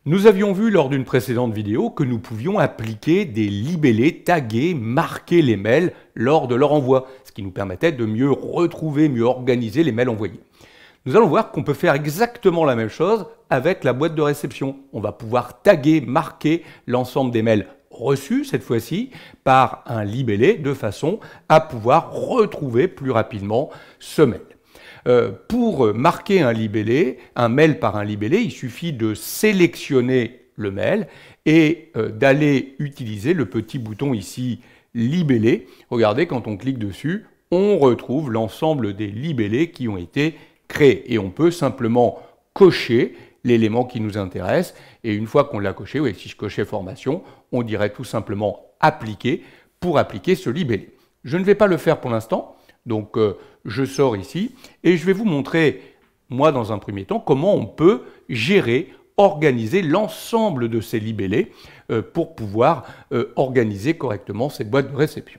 Nous avions vu lors d'une précédente vidéo que nous pouvions appliquer des libellés, taguer, marquer les mails lors de leur envoi, ce qui nous permettait de mieux retrouver, mieux organiser les mails envoyés. Nous allons voir qu'on peut faire exactement la même chose avec la boîte de réception. On va pouvoir taguer, marquer l'ensemble des mails reçus, cette fois-ci, par un libellé, de façon à pouvoir retrouver plus rapidement ce mail. Pour marquer un libellé, un mail par un libellé, il suffit de sélectionner le mail et d'aller utiliser le petit bouton ici libellé. Regardez, quand on clique dessus, on retrouve l'ensemble des libellés qui ont été créés. Et on peut simplement cocher l'élément qui nous intéresse. Et une fois qu'on l'a coché, oui, si je cochais formation, on dirait tout simplement appliquer pour appliquer ce libellé. Je ne vais pas le faire pour l'instant. Donc, je sors ici et je vais vous montrer, moi, dans un premier temps, comment on peut gérer, organiser l'ensemble de ces libellés pour pouvoir organiser correctement cette boîte de réception.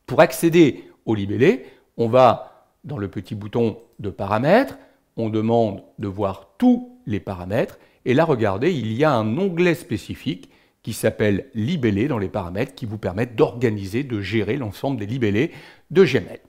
Pour accéder au libellé, on va dans le petit bouton de paramètres, on demande de voir tous les paramètres et là, regardez, il y a un onglet spécifique qui s'appelle libellé dans les paramètres qui vous permettent d'organiser, de gérer l'ensemble des libellés de Gmail.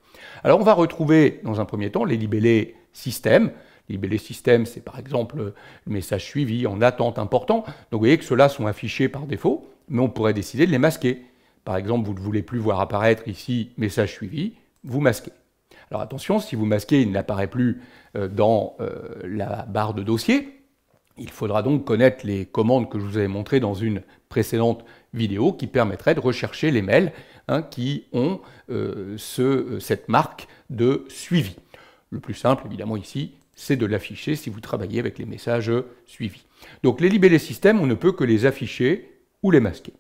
Alors on va retrouver dans un premier temps les libellés système. Les libellés système, c'est par exemple le message suivi en attente important. Donc vous voyez que ceux-là sont affichés par défaut, mais on pourrait décider de les masquer. Par exemple, vous ne voulez plus voir apparaître ici message suivi, vous masquez. Alors attention, si vous masquez, il n'apparaît plus dans la barre de dossier. Il faudra donc connaître les commandes que je vous avais montrées dans une précédente vidéo qui permettraient de rechercher les mails qui ont cette marque de suivi. Le plus simple, évidemment, ici, c'est de l'afficher si vous travaillez avec les messages suivis. Donc les libellés système, on ne peut que les afficher ou les masquer.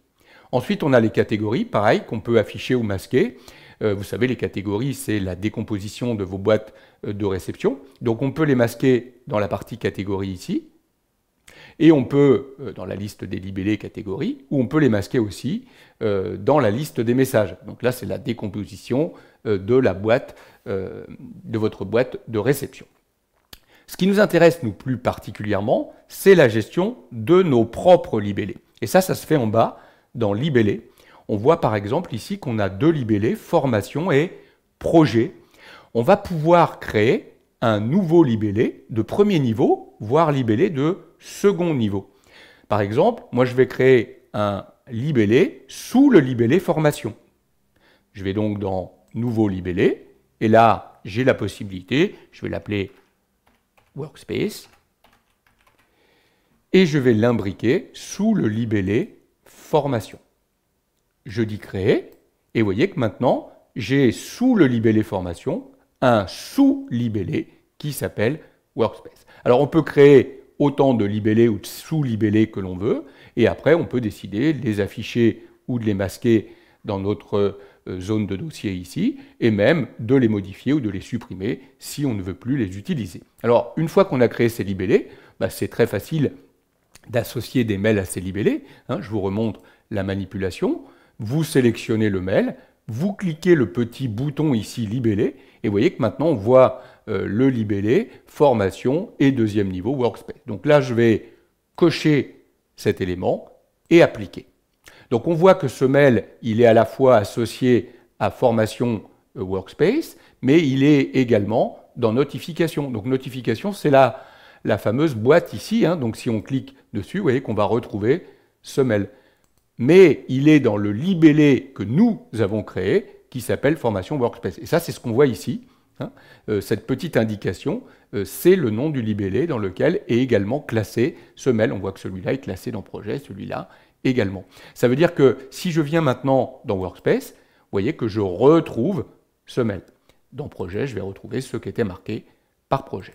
Ensuite, on a les catégories, pareil, qu'on peut afficher ou masquer. Vous savez, les catégories, c'est la décomposition de vos boîtes de réception. Donc on peut les masquer dans la partie catégorie ici. Et on peut, dans la liste des libellés catégories, ou on peut les masquer aussi dans la liste des messages. Donc là, c'est la décomposition de la boîte, de votre boîte de réception. Ce qui nous intéresse, nous, plus particulièrement, c'est la gestion de nos propres libellés. Et ça se fait en bas, dans libellés. On voit par exemple ici qu'on a deux libellés, formation et projet. On va pouvoir créer un nouveau libellé de premier niveau, voire libellé de second niveau. Par exemple, moi je vais créer un libellé sous le libellé formation. Je vais donc dans nouveau libellé, et là j'ai la possibilité, je vais l'appeler Workspace, et je vais l'imbriquer sous le libellé formation. Je dis créer, et vous voyez que maintenant j'ai sous le libellé formation un sous-libellé qui s'appelle Workspace. Alors on peut créer autant de libellés ou de sous-libellés que l'on veut, et après on peut décider de les afficher ou de les masquer dans notre zone de dossier ici, et même de les modifier ou de les supprimer si on ne veut plus les utiliser. Alors une fois qu'on a créé ces libellés, c'est très facile d'associer des mails à ces libellés. Je vous remontre la manipulation. Vous sélectionnez le mail, vous cliquez le petit bouton ici libellé, et vous voyez que maintenant on voit le libellé, formation et deuxième niveau Workspace. Donc là, je vais cocher cet élément et appliquer. Donc on voit que ce mail, il est à la fois associé à formation Workspace, mais il est également dans notification. Donc notification, c'est la fameuse boîte ici. Donc si on clique dessus, vous voyez qu'on va retrouver ce mail. Mais il est dans le libellé que nous avons créé, qui s'appelle formation Workspace. Et ça, c'est ce qu'on voit ici. Cette petite indication, c'est le nom du libellé dans lequel est également classé ce mail. On voit que celui-là est classé dans projet, celui-là également. Ça veut dire que si je viens maintenant dans Workspace, vous voyez que je retrouve ce mail. Dans projet, je vais retrouver ce qui était marqué par projet.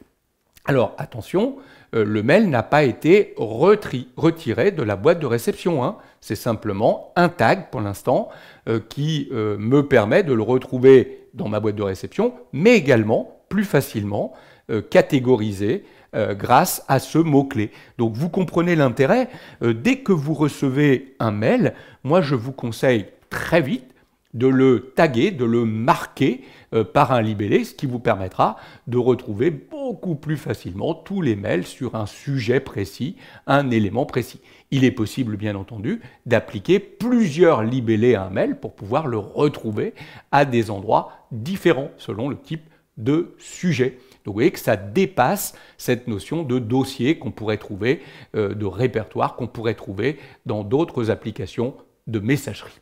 Alors attention, le mail n'a pas été retiré de la boîte de réception. C'est simplement un tag pour l'instant qui me permet de le retrouver dans ma boîte de réception, mais également plus facilement catégorisé grâce à ce mot-clé. Donc vous comprenez l'intérêt. Dès que vous recevez un mail, moi je vous conseille très vite de le taguer, de le marquer par un libellé, ce qui vous permettra de retrouver beaucoup plus facilement tous les mails sur un sujet précis, un élément précis. Il est possible, bien entendu, d'appliquer plusieurs libellés à un mail pour pouvoir le retrouver à des endroits différents selon le type de sujet. Donc vous voyez que ça dépasse cette notion de dossier qu'on pourrait trouver, de répertoire qu'on pourrait trouver dans d'autres applications de messagerie.